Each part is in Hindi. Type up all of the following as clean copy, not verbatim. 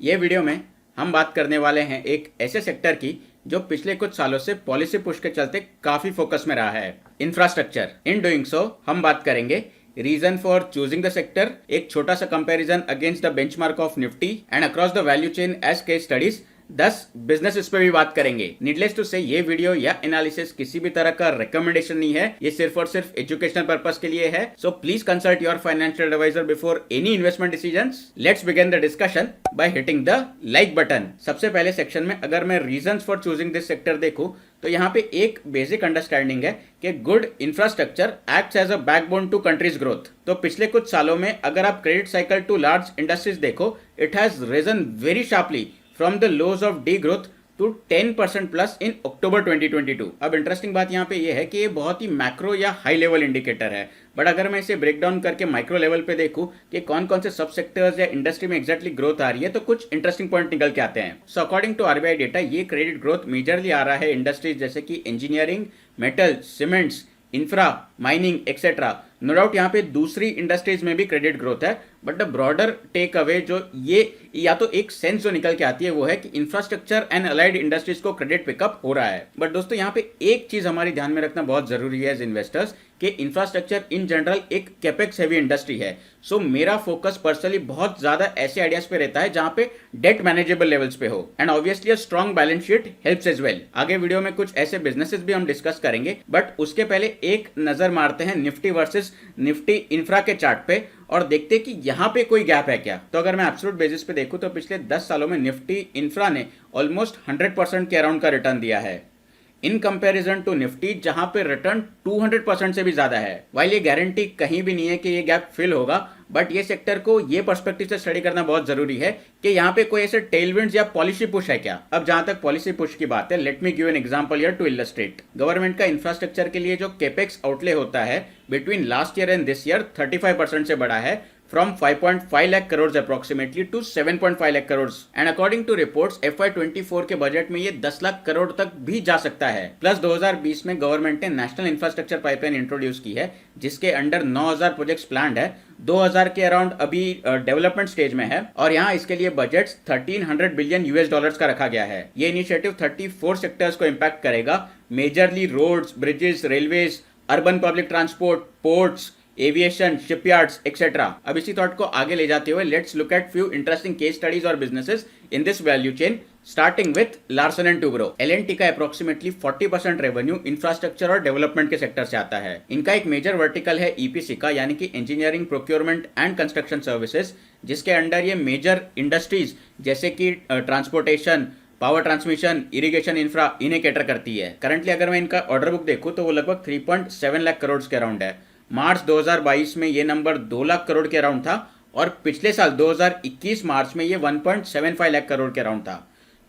ये वीडियो में हम बात करने वाले हैं एक ऐसे सेक्टर की जो पिछले कुछ सालों से पॉलिसी पुश के चलते काफी फोकस में रहा है, इंफ्रास्ट्रक्चर। इन डूइंग सो हम बात करेंगे reason for choosing the sector, एक छोटा सा comparison against the benchmark of Nifty and across the value chain as case studies, 10 business पे भी बात करेंगे। नीडलेस टू से ये वीडियो या एनालिसिस किसी भी तरह का रिकमेंडेशन नहीं है, ये सिर्फ और सिर्फ एजुकेशनल पर्पस के लिए है। So please consult your financial advisor before any investment decisions. Let's begin the discussion by hitting the like button. सबसे पहले सेक्शन में अगर मैं reasons for choosing this sector देखूं तो यहाँ पे एक बेसिक अंडरस्टैंडिंग है कि good infrastructure acts as a backbone to country's growth. तो पिछले कुछ सालों में अगर आप credit cycle to large industries देखो, it has risen very sharply from the lows of degrowth to 10% plus in October 2022। अब इंटरेस्टिंग बात यहाँ पे ये है कि ये बहुत ही मैक्रो या हाई लेवल इंडिकेटर है, बट अगर मैं इसे ब्रेक डाउन करके माइक्रो लेवल पे देखूं कि कौन कौन से सब सेक्टर्स या इंडस्ट्री में एग्जैक्टली ग्रोथ आ रही है, तो कुछ इंटरेस्टिंग पॉइंट निकल के आते हैं। So according to RBI data, ये क्रेडिट ग्रोथ मेजरली आ रहा है इंडस्ट्रीज जैसे कि engineering, metal, cements, infra, mining etcetera. No doubt यहाँ पे दूसरी इंडस्ट्रीज में भी क्रेडिट ग्रोथ है, but the broader takeaway जो ये या तो एक सेंस जो निकल के आती है वो है कि इंफ्रास्ट्रक्चर एंड अलाइड इंडस्ट्रीज को क्रेडिट पिकअप हो रहा है। बट दोस्तों यहाँ पे एक चीज हमारी ध्यान में रखना बहुत जरूरी है एज इन्वेस्टर्स कि इंफ्रास्ट्रक्चर इन जनरल एक कैपेक्स हेवी इंडस्ट्री है। सो मेरा फोकस पर्सनली बहुत ज्यादा ऐसे आइडियाज पे रहता है जहां पे डेट मैनेजेबल लेवल्स पे हो, and obviously a strong balance sheet helps as well. आगे वीडियो में कुछ ऐसे बिजनेसेस भी हम डिस्कस करेंगे, बट उसके पहले एक नजर मारते हैं निफ्टी वर्सेस निफ्टी इंफ्रा के चार्ट पे और देखते हैं कि यहाँ पे कोई गैप है क्या। तो अगर मैं एब्सोल्यूट बेसिस पे देखूं तो पिछले 10 सालों में निफ्टी इंफ्रा ने ऑलमोस्ट 100% के अराउंड का रिटर्न दिया है इन कंपैरिजन टू निफ्टी जहां पे रिटर्न 200% से भी ज्यादा है। वाइल ये गारंटी कहीं भी नहीं है कि ये गैप फिल होगा, बट ये सेक्टर को ये पर्सपेक्टिव से स्टडी करना बहुत जरूरी है कि यहाँ पे कोई ऐसे टेलविंड्स या पॉलिसी पुश है क्या। अब जहां तक पॉलिसी पुश की बात है, let me give an example here to illustrate. Government का इंफ्रास्ट्रक्चर के लिए जो केपेक्स आउटले होता है between last year and this year 35% से बढ़ा है, from 5.5 lakh crores approximately to 7.5 lakh crores, and according to reports FY24 के बजट में ये 10 लाख करोड़ तक भी जा सकता है। प्लस 2020 में गवर्नमेंट ने नेशनल इंफ्रास्ट्रक्चर पाइपलाइन इंट्रोड्यूस की है जिसके अंडर 9000 प्रोजेक्ट्स प्लान्ड है, 2000 के अराउंड अभी डेवलपमेंट स्टेज में है, और यहाँ इसके लिए बजट 1300 बिलियन यूएस डॉलर्स का रखा गया है। ये इनिशिएटिव 34 सेक्टर्स को इंपैक्ट करेगा, majorly roads, bridges, railways, urban public transport, ports, aviation, shipyards etcetera. अब इसी थॉट को आगे ले जाते हुए let's look at few interesting case studies और businesses in this value chain, starting with Larsen and Toubro. L&T का अप्रोक्सीमेटली 40% रेवेन्यू इंफ्रास्ट्रक्चर और डेवलपमेंट के सेक्टर से आता है। इनका एक मेजर वर्टिकल है ईपीसी का, यानी कि engineering, procurement and construction services, जिसके अंडर ये मेजर इंडस्ट्रीज जैसे कि transportation, power transmission, irrigation infra इन्हें कैटर करती है। करंटली अगर मैं इनका ऑर्डर बुक देखूं तो वो लगभग 3.7 लाख करोड़ के अराउंड है। मार्च 2022 में ये नंबर 2 लाख करोड़ के अराउंड था, और पिछले साल 2021 मार्च में ये 1.75 लाख करोड़ के अराउंड था।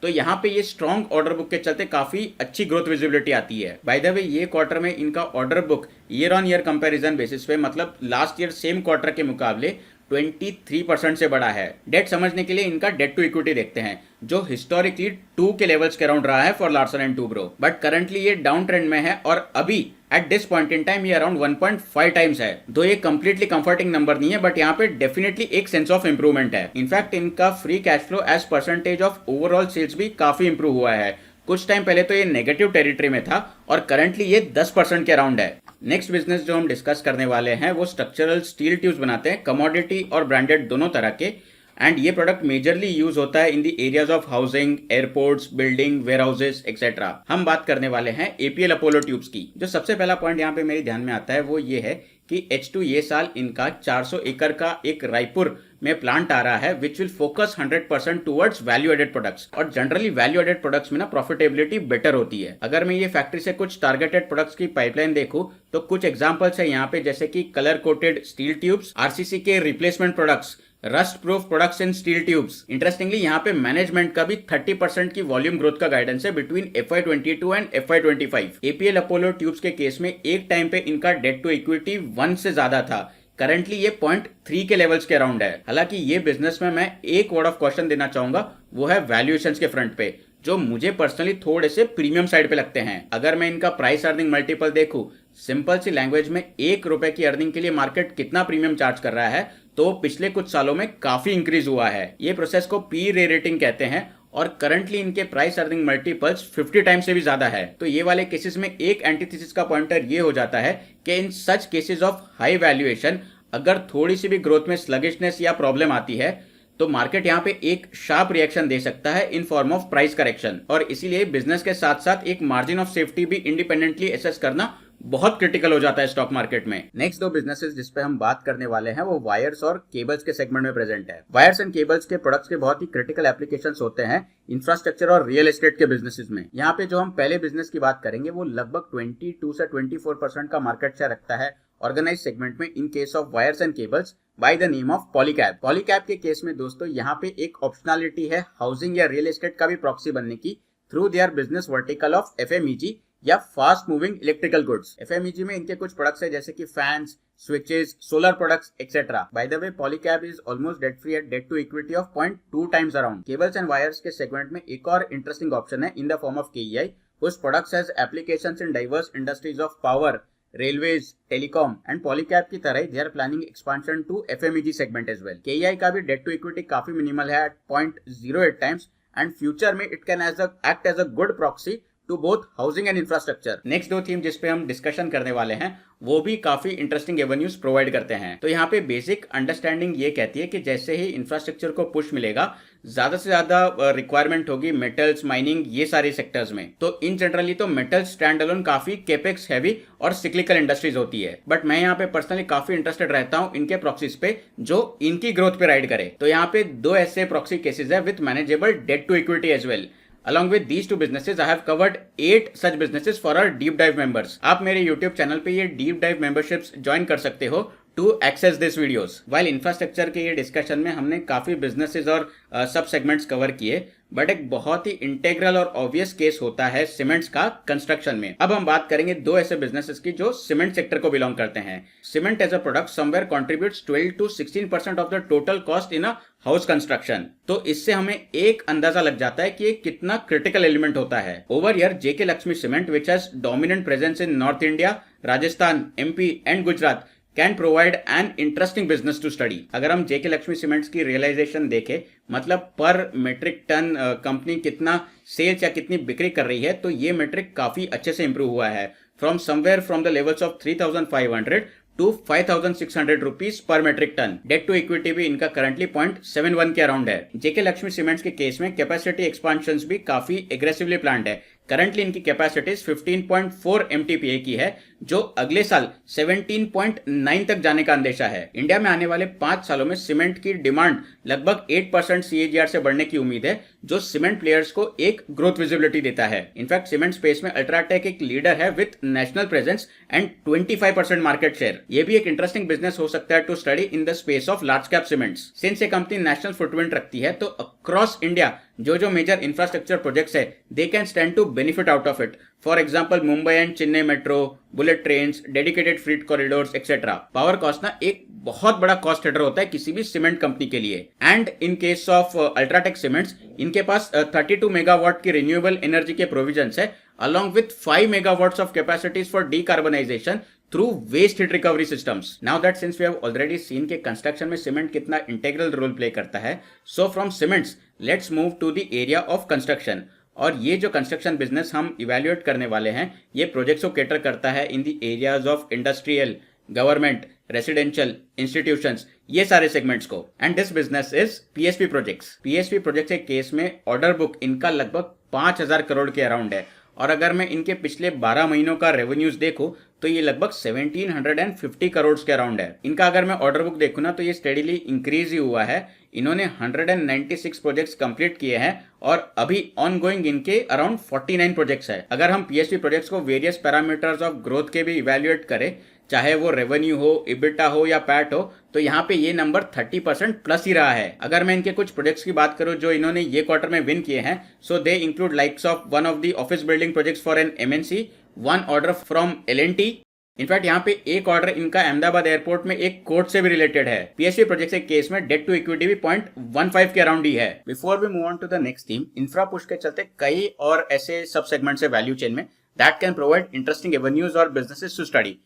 तो यहाँ पे ये स्ट्रॉन्ग ऑर्डर बुक के चलते काफी अच्छी ग्रोथ विजिबिलिटी आती है। बाय द वे ये क्वार्टर में इनका order book year on year comparison basis पे, मतलब लास्ट ईयर सेम क्वार्टर के मुकाबले 23% से बड़ा है। डेट समझने के लिए इनका डेट टू इक्विटी देखते हैं जो हिस्टोरिकली 2 के लेवल्स के अराउंड रहा है for Larsen and Toubro, but currently ये डाउन ट्रेंड में है और अभी at this point in time ये अराउंड 1.5 टाइम्स है। दो ये कंप्लीटली कंफर्टिंग नंबर नहीं है, बट यहाँ पे डेफिनेटली एक सेंस ऑफ इंप्रूवमेंट है। इनफैक्ट इनका free cash flow as percentage of overall sales भी काफी इंप्रूव हुआ है। कुछ टाइम पहले तो ये नेगेटिव टेरिटरी में था और करंटली ये 10% के अराउंड है। नेक्स्ट बिजनेस जो हम डिस्कस करने वाले हैं वो स्ट्रक्चरल स्टील ट्यूब्स बनाते हैं, कमोडिटी और ब्रांडेड दोनों तरह के, एंड ये प्रोडक्ट मेजरली यूज होता है in the areas of housing, airports, building, warehouses etcetera. हम बात करने वाले हैं एपीएल अपोलो ट्यूब्स की। जो सबसे पहला पॉइंट यहाँ पे मेरे ध्यान में आता है वो ये है कि H2 ये साल इनका 400 एकड़ का एक रायपुर में प्लांट आ रहा है which will focus 100% towards value added products, और जनरली वैल्यू एडेड प्रोडक्ट्स में ना प्रॉफिटेबिलिटी बेटर होती है। अगर मैं ये फैक्ट्री से कुछ टारगेटेड प्रोडक्ट्स की पाइपलाइन देखूं तो कुछ एग्जांपल्स है यहाँ पे, जैसे कि colour coated steel tubes, RCC के replacement products, rust proof products in steel tubes. Interestingly यहाँ पे मैनेजमेंट का भी 30% की वॉल्यूम ग्रोथ का गाइडेंस है between FY22 and FY25। APL Apollo tubes के केस में एक टाइम पे इनका डेट टू इक्विटी 1 से ज्यादा था, करंटली ये 0.3 के लेवल्स के अराउंड है। हालांकि ये बिजनेस में मैं एक वर्ड ऑफ क्वेश्चन देना चाहूंगा, वो है वैल्यूएशंस के फ्रंट पे, जो मुझे पर्सनली थोड़े से प्रीमियम साइड पे लगते हैं। अगर मैं इनका प्राइस अर्निंग मल्टीपल देखूं, सिंपल सी लैंग्वेज में ₹1 की अर्निंग के लिए मार्केट कितना प्रीमियम चार्ज कर रहा है, तो पिछले कुछ सालों में काफी इंक्रीज हुआ है। ये प्रोसेस को पी रे रेटिंग कहते हैं और करंटली इनके प्राइस अर्निंग मल्टीपल्स 50 टाइम्स से भी ज्यादा है। तो ये वाले केसेस में एक एंटीथेसिस का पॉइंटर ये हो जाता है कि in such cases of high valuation अगर थोड़ी सी भी ग्रोथ में स्लगिशनेस या प्रॉब्लम आती है तो मार्केट यहाँ पे एक शार्प रिएक्शन दे सकता है in form of price correction, और इसीलिए बिजनेस के साथ साथ एक मार्जिन ऑफ सेफ्टी भी इंडिपेंडेंटली एसेस करना बहुत क्रिटिकल हो जाता है स्टॉक मार्केट में। नेक्स्ट दो बिजनेसेस जिस पे हम बात करने वाले हैं वो वायर्स और केबल्स के सेगमेंट में प्रेजेंट है। वायर्स एंड केबल्स के प्रोडक्ट्स के बहुत ही क्रिटिकल एप्लीकेशंस होते हैं इंफ्रास्ट्रक्चर और रियल एस्टेट के बिजनेसेस में। यहाँ पे जो हम पहले बिजनेस की बात करेंगे वो लगभग 22 से 24% का मार्केट शेयर रखता है ऑर्गेनाइज सेगमेंट में in case of wires and cables by the name of Polycab. Polycab के केस में दोस्तों यहाँ पे एक ऑप्शनलिटी है हाउसिंग या रियल एस्टेट का भी प्रॉक्सी बनने की through their business vertical of FMEG या fast moving electrical goods. FMEG में इनके कुछ प्रोडक्ट्स है जैसे कि fans, switches, solar products etcetera. By the way Polycab is almost debt free at debt to equity of 0.2 times around. Cables and wires के सेगमेंट में एक और इंटरेस्टिंग ऑप्शन है in the form of KEI, whose products has applications in diverse industries of power, railways, telecom and polycab की तरह they are planning expansion to FMEG segment as well। KEI का भी debt to equity काफी मिनिमल है at 0.08 times and future में it can act as a good proxy to both housing and infrastructure. Next दो थीम जिसपे हम डिस्कशन करने वाले हैं वो भी काफी इंटरेस्टिंग एवेन्यूज प्रोवाइड करते हैं। तो यहाँ पे बेसिक अंडरस्टैंडिंग ये कहती है कि जैसे ही इंफ्रास्ट्रक्चर को पुश मिलेगा ज्यादा से ज्यादा रिक्वायरमेंट होगी मेटल्स, माइनिंग, ये सारे सेक्टर्स में। तो इन जनरली तो मेटल्स स्टैंड अलोन काफी केपेक्स हैवी और सिक्लिकल इंडस्ट्रीज होती है, बट मैं यहाँ पे पर्सनली काफी इंटरेस्टेड रहता हूँ इनके प्रॉक्सीज पे जो इनकी ग्रोथ पे राइड करे। तो यहाँ पे दो ऐसे प्रॉक्सी केसेस है with manageable debt to equity as well. Along with these two businesses, I have covered 8 such businesses for our deep dive members. आप मेरे YouTube चैनल पे ये deep dive memberships ज्वाइन कर सकते हो to access this videos. While infrastructure के ये डिस्कशन में हमने काफी businesses और सब सेगमेंट्स कवर किए, बट एक बहुत ही इंटेग्रल और ऑब्वियस केस होता है सीमेंट्स का कंस्ट्रक्शन में। अब हम बात करेंगे दो ऐसे बिजनेसेस की जो सीमेंट सेक्टर को बिलोंग करते हैं। Cement as a product somewhere contributes 12 to 16% of the total cost in a house construction. तो इससे हमें एक अंदाजा लग जाता है कि ये कितना क्रिटिकल एलिमेंट होता है। Over year JK Lakshmi cement which has dominant presence in north India, Rajasthan, MP and Gujarat can provide an interesting business to study. अगर हम जेके लक्ष्मी सीमेंट्स की रियलाइजेशन देखें, मतलब पर मेट्रिक टन कंपनी कितना सेल्स या कितनी बिक्री कर रही है, तो ये मेट्रिक काफी अच्छे से इंप्रूव हुआ है from somewhere from the levels of 3,500 to 5,600 rupees per metric ton. Debt to equity भी इनका करंटली 0.71 के अराउंड है। जेके लक्ष्मी सीमेंट्स के केस में कैपेसिटी एक्सपांशंस भी काफी एग्रेसिवली प्लान्ड है। करंटली इनकी कैपेसिटी 15.4 MTPA की है जो अगले साल 17.9 तक जाने का अंदेशा है। इंडिया में आने वाले 5 सालों में सीमेंट की डिमांड लगभग 8% CAGR से बढ़ने की उम्मीद है, जो सीमेंट प्लेयर्स को एक ग्रोथ विजिबिलिटी देता है। इनफैक्ट सीमेंट स्पेस में अल्ट्राटेक एक लीडर है with national presence and 25% market share. ये भी एक इंटरेस्टिंग बिजनेस हो सकता है to study in the space of large cap cements. Since ये कंपनी नेशनल फुटप्रिंट रखती है तो अक्रॉस इंडिया जो मेजर इंफ्रास्ट्रक्चर प्रोजेक्ट्स है they can stand to benefit out of it. For example Mumbai and Chennai metro, bullet trains, dedicated freight corridors etcetera. Power cost ना एक बहुत बड़ा कॉस्ट हेडर होता है किसी भी सीमेंट कंपनी के लिए। And in case of UltraTech cements इनके पास 32 मेगावाट की रिन्यूएबल एनर्जी के प्रोविजंस है along with 5 megawatts of capacities for decarbonization through waste heat recovery systems. Now that since we have already seen कि construction में cement कितना integral role play करता है, so from cements let's move to the area of construction. और ये जो कंस्ट्रक्शन बिजनेस हम इवेल्युएट करने वाले हैं ये प्रोजेक्ट्स को कैटर करता है in the areas of industrial, government, residential, institutions, ये सारे सेगमेंट्स को। And this business is PSP projects. PSP projects के केस में ऑर्डर बुक इनका लगभग 5,000 करोड़ के अराउंड है, और अगर मैं इनके पिछले 12 महीनों का रेवेन्यूज देखूं तो ये लगभग 1750 करोड़ के अराउंड है। इनका अगर मैं ऑर्डर बुक देखूं ना तो ये स्टेडीली इंक्रीज ही हुआ है। इन्होंने 196 प्रोजेक्ट्स कंप्लीट किए हैं और अभी ऑन गोइंग इनके अराउंड 49 प्रोजेक्ट्स है। अगर हम पीएसपी प्रोजेक्ट्स को वेरियस पैरामीटर्स ऑफ ग्रोथ के भी इवेल्युएट करें, चाहे वो रेवेन्यू हो, इबिटा हो या पैट हो, तो यहाँ पे ये नंबर 30% प्लस ही रहा है। अगर मैं इनके कुछ प्रोजेक्ट्स की बात करूं जो इन्होंने ये क्वार्टर में विन किए हैं, so they include likes of one of the office building projects for an MNC, one order from L&T। In fact यहाँ पे एक ऑर्डर इनका अहमदाबाद एयरपोर्ट में एक कोर्ट से भी रिलेटेड है। पीएसपी प्रोजेक्ट के केस में डेट टू इक्विटी भी 0.15 के अराउंड ही है। Before we move on to the next theme, infra push के चलते कई और ऐसे सब सेगमेंट्स है वैल्यू चेन में that can provide interesting avenues और businesses to study.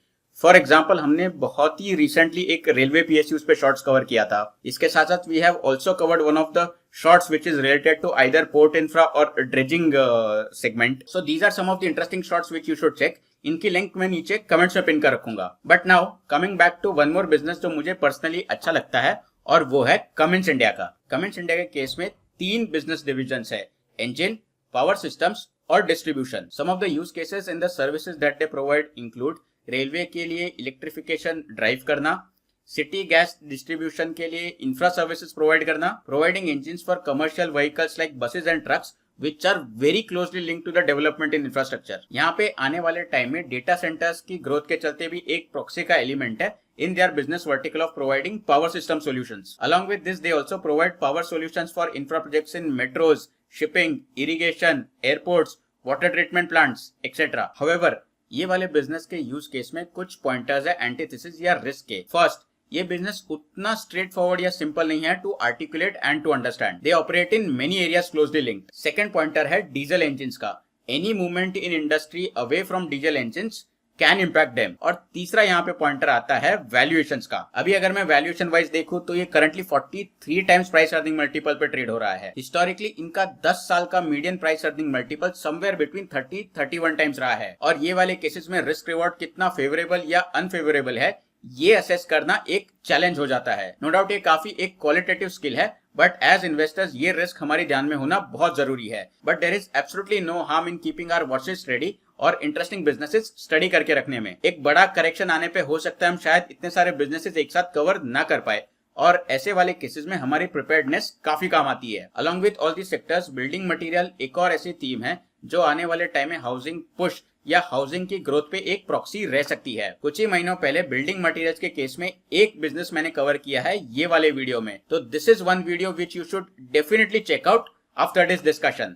For example हमने बहुत ही रिसेंटली एक रेलवे पीएसयूज पे शॉर्ट्स कवर किया था। इसके साथ साथ we have also covered one of the shorts which is related to either port infra और dredging segment. So these are some of the interesting shorts which you should check. इनकी लिंक मैं नीचे कमेंट्स में पिन कर रखूंगा। But now coming back to one more business जो मुझे पर्सनली अच्छा लगता है, और वो है कमिंस इंडिया का। कमिंस इंडिया के केस में 3 बिजनेस डिविजन्स है, इंजन, पावर सिस्टम्स और distribution. Some of the use cases in the services that they provide include railway के लिए इलेक्ट्रिफिकेशन ड्राइव करना, सिटी गैस डिस्ट्रीब्यूशन के लिए इंफ्रा सर्विसेज प्रोवाइड करना, providing engines for commercial vehicles like buses and trucks which are very closely linked to the development in infrastructure। यहाँ पे आने वाले टाइम में डेटा सेंटर्स की ग्रोथ के चलते भी एक प्रॉक्सी का एलिमेंट है in their business vertical of providing power system solutions। Along with this, they also provide power solutions for infra projects in metros, shipping, irrigation, airports, water treatment plants, etc. However, ये वाले बिजनेस के यूज केस में कुछ पॉइंटर्स है एंटीथेसिस या रिस्क के। फर्स्ट, ये बिजनेस उतना स्ट्रेट फॉरवर्ड या सिंपल नहीं है to articulate and to understand. They operate in many areas closely linked. Second pointer है डीजल इंजिन्स का। Any movement in industry away from diesel engines can impact them. और तीसरा यहाँ पे पॉइंटर आता है वैल्यूएशंस का। अभी अगर मैं वैल्यूएशन वाइज देखूं तो ये currently 43 times price earning multiple पे ट्रेड हो रहा है। हिस्टोरिकली इनका 10 साल का median price earning multiple somewhere between 30-31 times रहा है। और ये वाले केसेस में रिस्क रिवॉर्ड कितना फेवरेबल या अनफेवरेबल है ये असेस करना एक चैलेंज हो जाता है। नो डाउट ये काफी एक क्वालिटेटिव स्किल है, बट एज इन्वेस्टर्स ये रिस्क हमारे ध्यान में होना बहुत जरूरी है। But there is absolutely no harm in keeping our watches ready और इंटरेस्टिंग बिजनेसेस स्टडी करके रखने में। एक बड़ा करेक्शन आने पे हो सकता है हम शायद इतने सारे बिजनेसेस एक साथ कवर ना कर पाए, और ऐसे वाले केसेस में हमारी प्रिपेयर्डनेस काफी काम आती है। Along with all the sectors, building material एक और ऐसी थीम है जो आने वाले टाइम में हाउसिंग पुश या हाउसिंग की ग्रोथ पे एक प्रॉक्सी रह सकती है। कुछ ही महीनों पहले बिल्डिंग मटेरियल्स के केस में एक बिजनेस मैंने कवर किया है ये वाले वीडियो में। तो this is one video which you should definitely check out after this discussion.